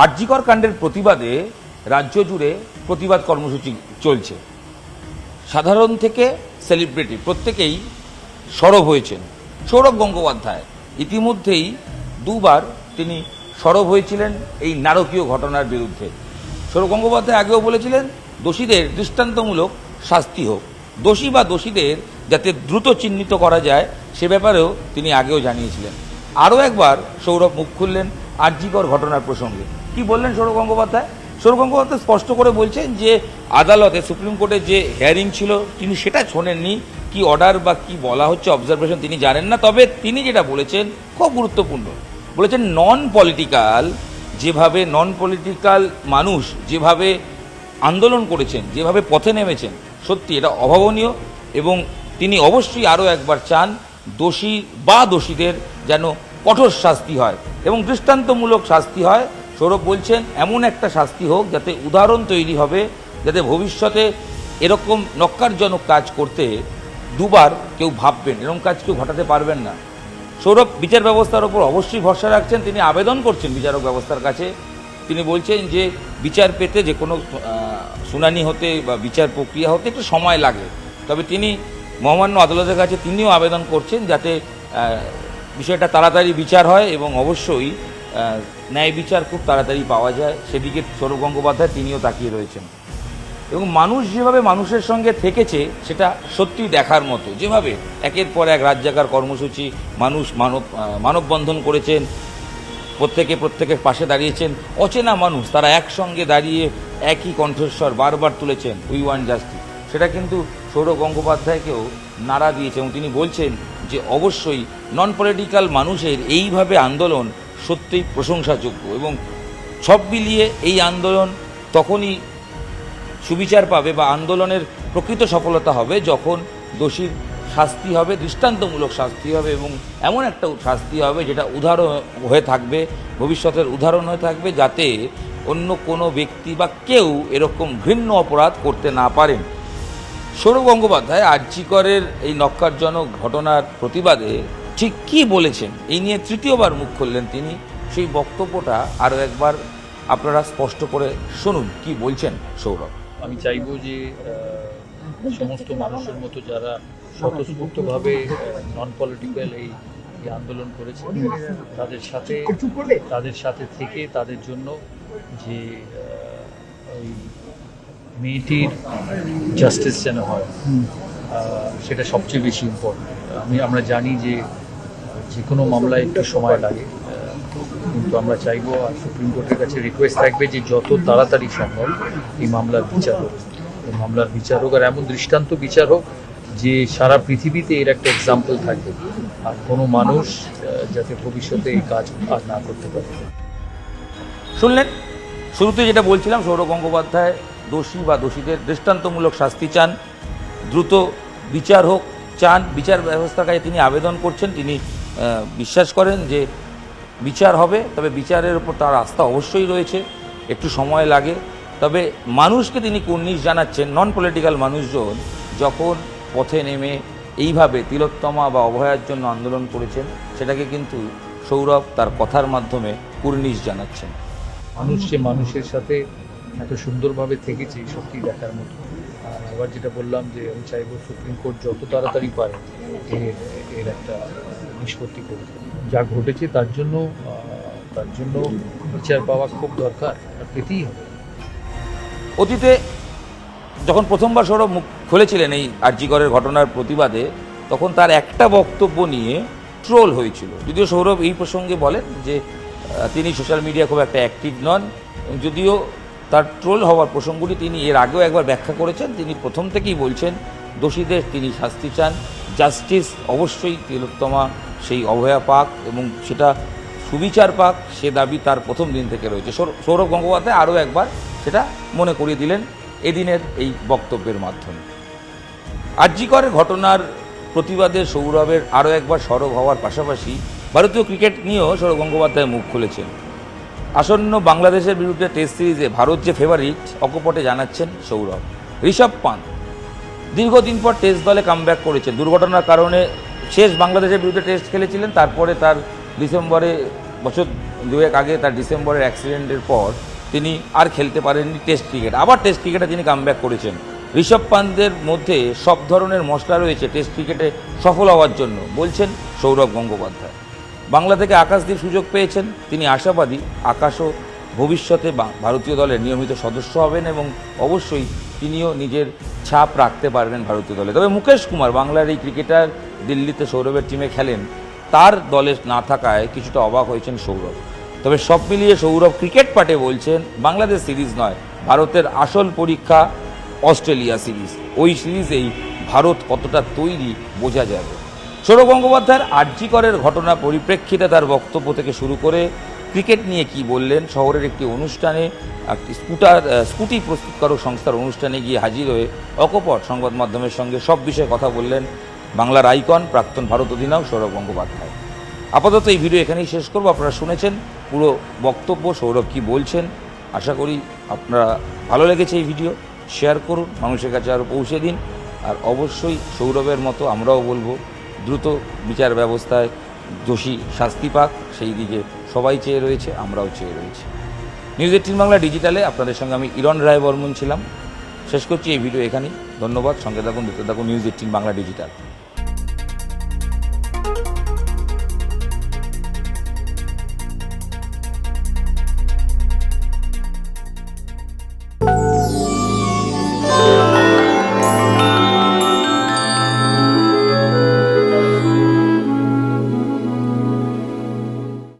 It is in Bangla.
আরজিকর কাণ্ডের প্রতিবাদে রাজ্য জুড়ে প্রতিবাদ কর্মসূচি চলছে। সাধারণ থেকে সেলিব্রিটি প্রত্যেকেই সরব হয়েছেন। সৌরভ গঙ্গোপাধ্যায় ইতিমধ্যেই দুবার তিনি সরব হয়েছিলেন এই নারকীয় ঘটনার বিরুদ্ধে। সৌরভ গঙ্গোপাধ্যায় আগেও বলেছিলেন দোষীদের দৃষ্টান্তমূলক শাস্তি হোক, দোষী বা দোষীদের যাতে দ্রুত চিহ্নিত করা যায় সে ব্যাপারেও তিনি আগেও জানিয়েছিলেন। আরও একবার সৌরভ মুখ খুললেন আরজিকর ঘটনার প্রসঙ্গে। কি বললেন সৌরভ গঙ্গোপাধ্যায়? সৌরভ গঙ্গোপাধ্যায় স্পষ্ট করে বলছেন যে আদালতে সুপ্রিম কোর্টে যে হিয়ারিং ছিল তিনি সেটা শোনেননি, কি অর্ডার বা কি বলা হচ্ছে অবজারভেশন তিনি জানেন না। তবে তিনি যেটা বলেছেন খুব গুরুত্বপূর্ণ, বলেছেন নন পলিটিক্যাল মানুষ যেভাবে আন্দোলন করেছেন, যেভাবে পথে নেমেছেন, সত্যি এটা অভাবনীয়। এবং তিনি অবশ্যই আরও একবার চান দোষী বা দোষীদের যেন কঠোর শাস্তি হয় এবং দৃষ্টান্তমূলক শাস্তি হয়। সৌরভ বলছেন এমন একটা শাস্তি হোক যাতে উদাহরণ তৈরি হবে, যাতে ভবিষ্যতে এরকম নক্কারজনক কাজ করতে দুবার কেউ ভাববেন, এরকম কাজ কেউ ঘটাতে পারবেন না। সৌরভ বিচার ব্যবস্থার ওপর অবশ্যই ভরসা রাখছেন, তিনি আবেদন করছেন বিচারক ব্যবস্থার কাছে। তিনি বলছেন যে বিচার পেতে যে কোনো শুনানি হতে বা বিচার প্রক্রিয়া হতে একটু সময় লাগে, তবে তিনি মহামান্য আদালতের কাছে তিনিও আবেদন করছেন যাতে বিষয়টা তাড়াতাড়ি বিচার হয় এবং অবশ্যই ন্যায় বিচার খুব তাড়াতাড়ি পাওয়া যায়, সেদিকে সৌরভ গঙ্গোপাধ্যায় তিনিও তাকিয়ে রয়েছেন। এবং মানুষ যেভাবে মানুষের সঙ্গে থেকেছে সেটা সত্যিই দেখার মতো, যেভাবে একের পর এক রাত জাগার কর্মসূচি, মানুষ মানববন্ধন করেছেন, প্রত্যেকের পাশে দাঁড়িয়েছেন, অচেনা মানুষ তারা একসঙ্গে দাঁড়িয়ে একই কণ্ঠস্বর বারবার তুলেছেন উই ওয়ান্ট জাস্টিস। সেটা কিন্তু সৌরভ গঙ্গোপাধ্যায়কেও নাড়া দিয়েছে এবং তিনি বলছেন যে অবশ্যই নন পলিটিক্যাল মানুষের এইভাবে আন্দোলন সত্যিই প্রশংসাযোগ্য এবং সব মিলিয়ে এই আন্দোলন তখনই সুবিচার পাবে বা আন্দোলনের প্রকৃত সফলতা হবে যখন দোষীর শাস্তি হবে, দৃষ্টান্তমূলক শাস্তি হবে এবং এমন একটা শাস্তি হবে যেটা উদাহরণ হয়ে থাকবে, ভবিষ্যতের উদাহরণ হয়ে থাকবে, যাতে অন্য কোনো ব্যক্তি বা কেউ এরকম ঘৃণ্য অপরাধ করতে না পারেন। সৌরভ গঙ্গোপাধ্যায় আরজিকরের এই নক্কারজনক ঘটনার প্রতিবাদে ঠিক কী বলেছেন এই নিয়ে তৃতীয়বার মুখ খুললেন তিনি। সেই বক্তব্যটা আরও একবার আপনারা স্পষ্ট করে শুনুন কি বলছেন সৌরভ। আমি চাইব যে সমস্ত মানুষের মতো যারা স্বতঃস্ফূর্তভাবে নন পলিটিক্যাল এই আন্দোলন করেছে তাদের সাথে থেকে তাদের জন্য যে ওই মেয়েটির জাস্টিস যেন হয় সেটা সবচেয়ে বেশি ইম্পর্টেন্ট। আমরা জানি যে যে কোনো মামলায় একটু সময় লাগে, কিন্তু আমরা চাইবো আর সুপ্রিম কোর্টের কাছে রিকোয়েস্ট থাকবে যে যত তাড়াতাড়ি সম্ভব এই মামলার বিচার হোক আর এমন দৃষ্টান্ত বিচার হোক যে সারা পৃথিবীতে এর একটা এক্সাম্পল থাকবে আর কোনো মানুষ যাতে ভবিষ্যতে এই কাজ আর না করতে পারে। শুনলেন শুরুতে যেটা বলছিলাম, সৌরভ গঙ্গোপাধ্যায় দোষী বা দোষীদের দৃষ্টান্তমূলক শাস্তি চান, দ্রুত বিচার হোক চান, বিচার ব্যবস্থার কাছে তিনি আবেদন করছেন। তিনি বিশ্বাস করেন যে বিচার হবে, তবে বিচারের উপর তার আস্থা অবশ্যই রয়েছে, একটু সময় লাগে। তবে মানুষকে তিনি কুর্নিশ জানাচ্ছেন, নন পলিটিক্যাল মানুষজন যখন পথে নেমে এইভাবে তিলোত্তমা বা অভয়ার জন্য আন্দোলন করেছেন সেটাকে কিন্তু সৌরভ তার কথার মাধ্যমে কুর্নিশ জানাচ্ছেন। মানুষ যে মানুষের সাথে এত সুন্দরভাবে থেকেছে সত্যি দেখার মতো। আর আবার যেটা বললাম যে আমি চাইব সুপ্রিম কোর্ট যত তাড়াতাড়ি পারে এর একটা নিষ্পত্তি করবে। যা ঘটেছে তার জন্য বিচার পাওয়া খুব দরকার আর পেতেই হবে। অতীতে যখন প্রথমবার সৌরভ মুখ খুলেছিলেন এই আরজিকরের ঘটনার প্রতিবাদে, তখন তার একটা বক্তব্য নিয়ে ট্রোল হয়েছিল। যদিও সৌরভ এই প্রসঙ্গে বলেন যে তিনি সোশ্যাল মিডিয়া খুব একটা অ্যাক্টিভ নন, যদিও তার ট্রোল হওয়ার প্রসঙ্গটি তিনি এর আগেও একবার ব্যাখ্যা করেছেন। তিনি প্রথম থেকেই বলছেন দোষীদের তিনি শাস্তি চান, জাস্টিস অবশ্যই তিলোত্তমা সেই অভয়া পাক এবং সেটা সুবিচার পাক, সে দাবি তার প্রথম দিন থেকে রয়েছে। সৌরভ গঙ্গোপাধ্যায় আরও একবার সেটা মনে করিয়ে দিলেন এদিনের এই বক্তব্যের মাধ্যমে। আরজিকরের ঘটনার প্রতিবাদে সৌরভের আরও একবার সরব হওয়ার পাশাপাশি ভারতীয় ক্রিকেট নিয়েও সৌরভ গঙ্গোপাধ্যায় মুখ খুলেছেন। আসন্ন বাংলাদেশের বিরুদ্ধে টেস্ট সিরিজে ভারত যে ফেভারিট অকপটে জানাচ্ছেন সৌরভ। ঋষভ পান্ত দীর্ঘদিন পর টেস্ট দলে কামব্যাক করেছে। দুর্ঘটনার কারণে শেষ বাংলাদেশের বিরুদ্ধে টেস্ট খেলেছিলেন, তারপরে তার ডিসেম্বরে বছর দুয়েক আগে তার ডিসেম্বরের অ্যাক্সিডেন্টের পর তিনি আর খেলতে পারেননি টেস্ট ক্রিকেট, আবার টেস্ট ক্রিকেটে তিনি কামব্যাক করেছেন। ঋষভ পান্তের মধ্যে সব ধরনের মশলা রয়েছে টেস্ট ক্রিকেটে সফল হওয়ার জন্য, বলছেন সৌরভ গঙ্গোপাধ্যায়। বাংলা থেকে আকাশদীপ সুযোগ পেয়েছেন, তিনি আশাবাদী আকাশও ভবিষ্যতে ভারতীয় দলের নিয়মিত সদস্য হবেন এবং অবশ্যই তিনিও নিজের ছাপ রাখতে পারবেন ভারতীয় দলে। তবে মুকেশ কুমার, বাংলার এই ক্রিকেটার দিল্লিতে সৌরভের টিমে খেলেন, তার দলে না থাকায় কিছুটা অবাক হয়েছেন সৌরভ। তবে সব মিলিয়ে সৌরভ ক্রিকেট পাটে বলছেন বাংলাদেশ সিরিজ নয়, ভারতের আসল পরীক্ষা অস্ট্রেলিয়া সিরিজ। ওই সিরিজেই ভারত কতটা তৈরি বোঝা যাবে। সৌরভ গঙ্গোপাধ্যায়ের আরজিকরের ঘটনা পরিপ্রেক্ষিতে তার বক্তব্য থেকে শুরু করে ক্রিকেট নিয়ে কি বললেন, শহরের একটি অনুষ্ঠানে একটি স্কুটি প্রস্তুতকারক সংস্থার অনুষ্ঠানে গিয়ে হাজির হয়ে অকপট সংবাদ মাধ্যমের সঙ্গে সব বিষয়ে কথা বললেন বাংলার আইকন প্রাক্তন ভারত অধিনায়ক সৌরভ গঙ্গোপাধ্যায়। আপাতত এই ভিডিও এখানেই শেষ করব। আপনারা শুনেছেন পুরো বক্তব্য, সৌরভ কি বলছেন। আশা করি আপনারা ভালো লেগেছে এই ভিডিও। শেয়ার করুন, মানুষের কাছে আরও পৌঁছে দিন। আর অবশ্যই সৌরভের মতো আমরাও বলবো দ্রুত বিচার ব্যবস্থায় দোষী শাস্তি পাক, সেই দিকে সবাই চেয়ে রয়েছে, আমরাও চেয়ে রয়েছি। নিউজ18 বাংলা ডিজিটালে আপনাদের সঙ্গে আমি ইরণ রায় বর্মন ছিলাম। শেষ করছি এই ভিডিও এখানেই। ধন্যবাদ। সঙ্গে থাকুন, দেখতে থাকুন নিউজ18 বাংলা ডিজিটাল।